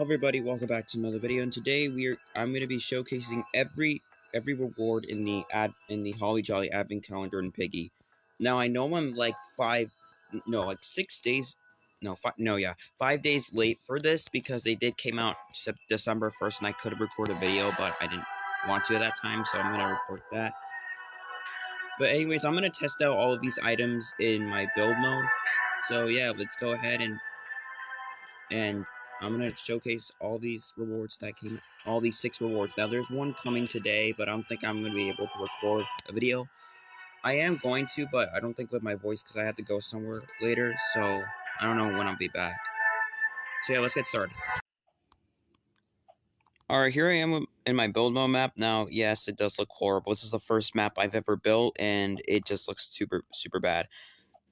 Hello everybody, welcome back to another video, and today I'm going to be showcasing every reward in the Holly Jolly Advent Calendar in Piggy. Now I know I'm like 6 days, no, 5 days late for this because they did came out December 1st and I could have recorded a video, but I didn't want to at that time, so I'm going to record that. But anyways, I'm going to test out all of these items in my build mode. So yeah, let's go ahead and I'm gonna showcase all these rewards that came, all these 6 rewards. Now there's one coming today, but I don't think I'm gonna be able to record a video. I am going to, but I don't think with my voice because I have to go somewhere later, so I don't know when I'll be back. So yeah, let's get started. Alright, here I am in my build mode map. Now, yes, it does look horrible. This is the first map I've ever built, and it just looks super bad.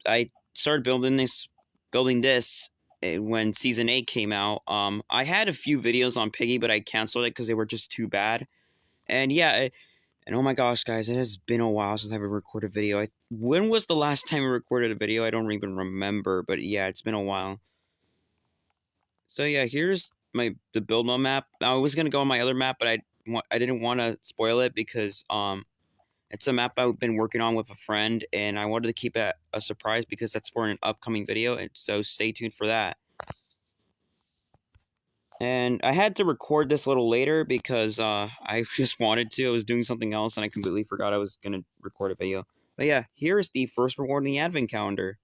I started building this when Season 8 came out. I had a few videos on Piggy, but I canceled it because they were just too bad. And yeah, and oh my gosh, guys, it has been a while since I've recorded a video. When was the last time I recorded a video? I don't even remember, but yeah, it's been a while. So yeah, here's the build mode map. I was gonna go on my other map, but I didn't want to spoil it because it's a map I've been working on with a friend, and I wanted to keep it a surprise because that's for an upcoming video, and so stay tuned for that. And I had to record this a little later because I just wanted to. I was doing something else, and I completely forgot I was going to record a video. But yeah, here's the first reward in the Advent Calendar.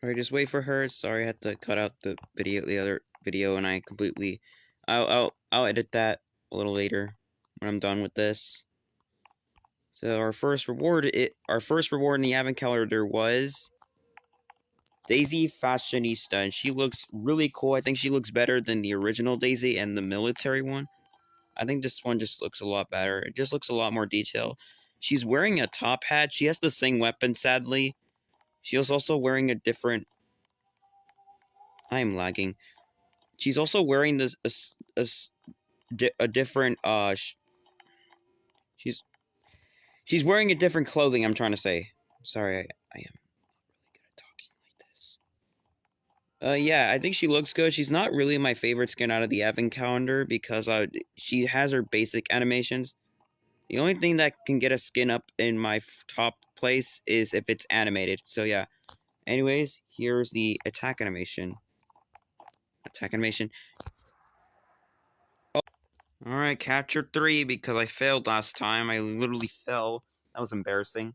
Alright, just wait for her. Sorry, I had to cut out the other video, and I completely... I'll edit that a little later when I'm done with this. So our first reward in the Advent Calendar was Daisy Fashionista, and she looks really cool. I think she looks better than the original Daisy and the military one. I think this one just looks a lot better. It just looks a lot more detailed. She's wearing a top hat. She has the same weapon, sadly. She was also wearing a different... I'm lagging. She's also wearing this a different she's wearing a different clothing. I'm trying to say. Sorry, I am really good at talking like this. Yeah, I think she looks good. She's not really my favorite skin out of the Advent Calendar because she has her basic animations. The only thing that can get a skin up in my top place is if it's animated. So yeah. Anyways, here's the attack animation. Oh. Alright, capture 3 because I failed last time. I literally fell. That was embarrassing.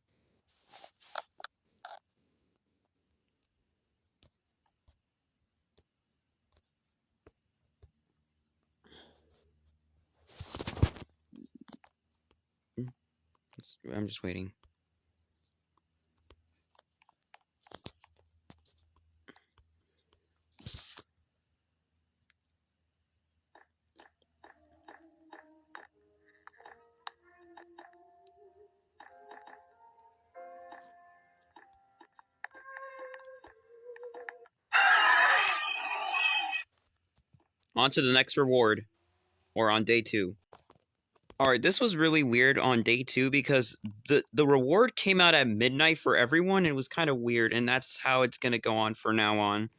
I'm just waiting. On to the next reward, or on day 2. Alright, this was really weird on day 2 because the reward came out at midnight for everyone, and it was kind of weird, and that's how it's going to go on from now on.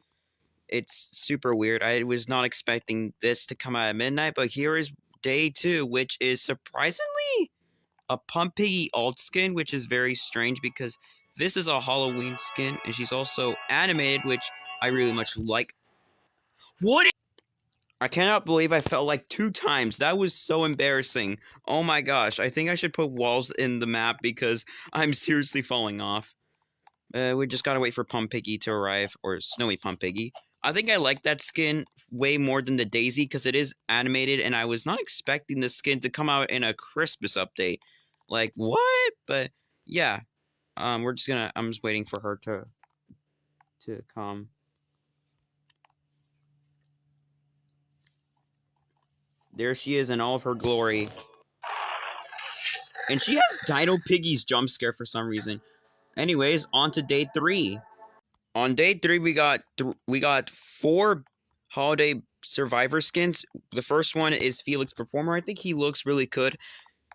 It's super weird. I was not expecting this to come out at midnight, but here is day 2, which is surprisingly a Pump Piggy alt skin, which is very strange because this is a Halloween skin, and she's also animated, which I really much like. What? I cannot believe I fell like 2 times. That was so embarrassing. Oh my gosh, I think I should put walls in the map because I'm seriously falling off. We just gotta wait for Pump Piggy to arrive, or Snowy Pump Piggy. I think I like that skin way more than the Daisy because it is animated, and I was not expecting the skin to come out in a Christmas update. Like, what? But, yeah. I'm just waiting for her to come. There she is in all of her glory. And she has Dino Piggy's jump scare for some reason. Anyways, on to day 3. On day 3, we got 4 holiday survivor skins. The first one is Felix Performer. I think he looks really good.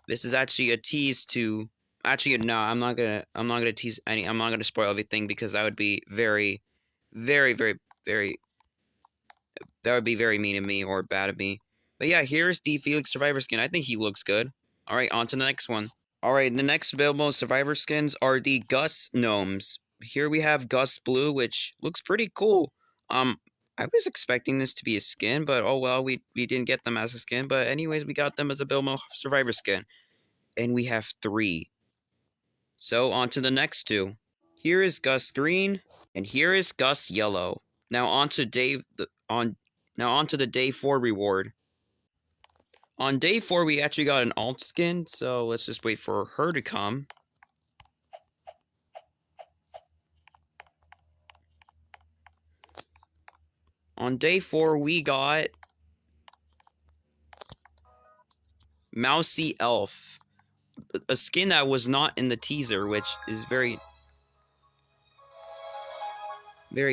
This is actually a tease to... Actually, no, I'm not gonna tease any. I'm not gonna spoil everything because that would be very, very, very, very. That would be very mean of me or bad of me. But yeah, here's the Felix Survivor skin. I think he looks good. All right, on to the next one. All right, the next available Survivor skins are the Gus gnomes. Here we have Gus Blue, which looks pretty cool. I was expecting this to be a skin, but oh well, we didn't get them as a skin. But anyways, we got them as a Bilmo Survivor skin, and we have 3. So on to the next 2. Here is Gus Green, and here is Gus Yellow. Now on to the day 4 reward. On day 4, we actually got an alt skin, so let's just wait for her to come. On day 4, we got Mousy Elf, a skin that was not in the teaser, which is very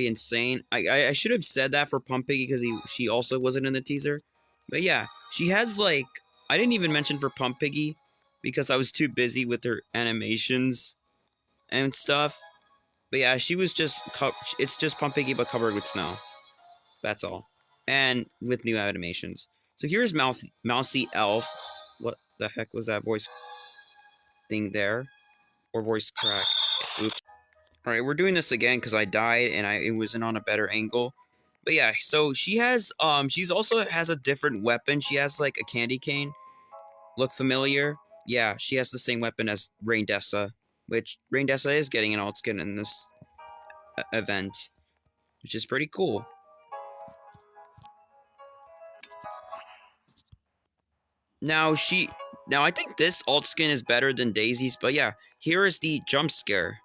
insane. I should have said that for Pump Piggy because she also wasn't in the teaser. But yeah, she has like, I didn't even mention for Pump Piggy because I was too busy with her animations and stuff. But yeah, she was just, it's just Pump Piggy but covered with snow. That's all. And with new animations. So here's Mousy Elf. What the heck was that voice thing there? Or voice crack. Oops. Alright, we're doing this again because I died and it wasn't on a better angle. But yeah, so she has, she's also has a different weapon. She has like a candy cane. Look familiar? Yeah, she has the same weapon as Raindessa. Which, Raindessa is getting an alt skin in this event. Which is pretty cool. Now I think this alt skin is better than Daisy's, but yeah, here is the jump scare.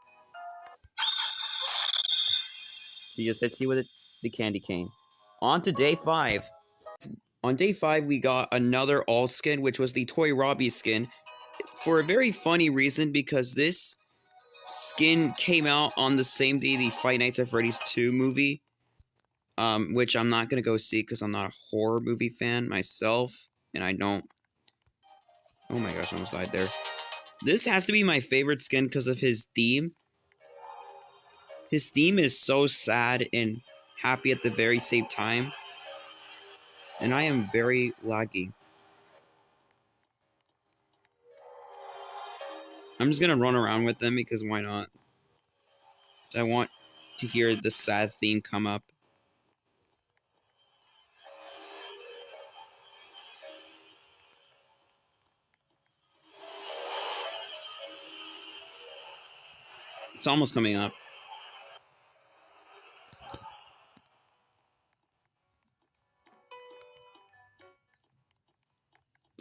She just hits you with the candy cane. On to day 5. On day 5, we got another alt skin, which was the Toy Robbie skin, for a very funny reason, because this skin came out on the same day the Five Nights at Freddy's 2 movie, which I'm not gonna go see because I'm not a horror movie fan myself, and I don't. Oh my gosh, I almost died there. This has to be my favorite skin because of his theme. His theme is so sad and happy at the very same time. And I am very laggy. I'm just gonna run around with them because why not? So I want to hear the sad theme come up. It's almost coming up.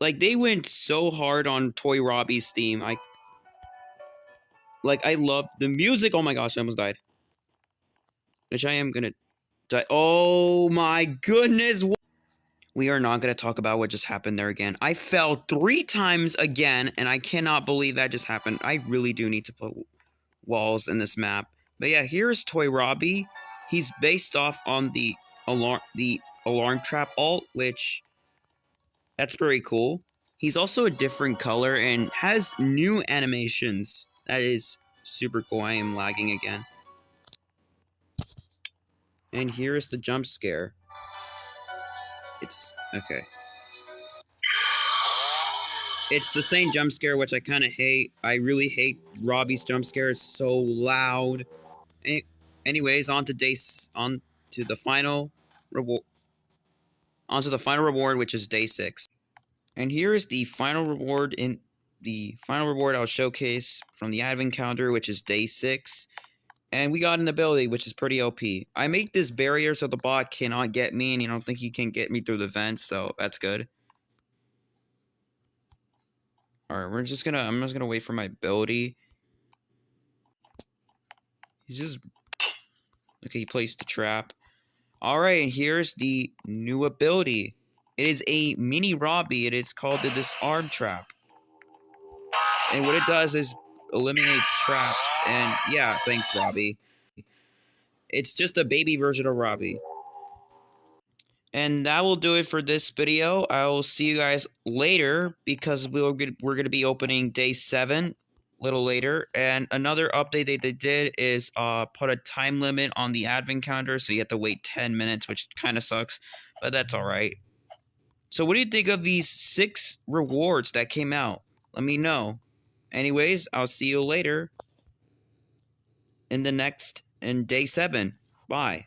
Like, they went so hard on Toy Robbie's theme. I love the music. Oh my gosh, I almost died. Which I am gonna die. Oh my goodness. We are not gonna talk about what just happened there again. I fell 3 times again, and I cannot believe that just happened. I really do need to put walls in this map. But yeah, here's Toy Robbie. He's based off on the alarm trap alt, which that's very cool. He's also a different color and has new animations. That is super cool. I am lagging again. And here's the jump scare. It's okay. It's the same jump scare, which I kind of hate. I really hate Robbie's jump scare. It's so loud. Anyways, on to the final reward. On to the final reward, which is day 6. And here is the final reward I'll showcase from the advent calendar, which is day 6. And we got an ability, which is pretty OP. I make this barrier so the bot cannot get me, and you don't think he can get me through the vents, so that's good. Alright, I'm just gonna wait for my ability. Okay, he placed the trap. Alright, and here's the new ability. It is a mini Robbie. It is called the Disarm Trap. And what it does is eliminates traps. And yeah, thanks, Robbie. It's just a baby version of Robbie. And that will do it for this video. I will see you guys later because we're going to be opening day 7. little later. And another update that they did is put a time limit on the advent calendar, so you have to wait 10 minutes, which kind of sucks, but that's all right. So what do you think of these 6 rewards that came out? Let me know. Anyways, I'll see you later in day 7. Bye.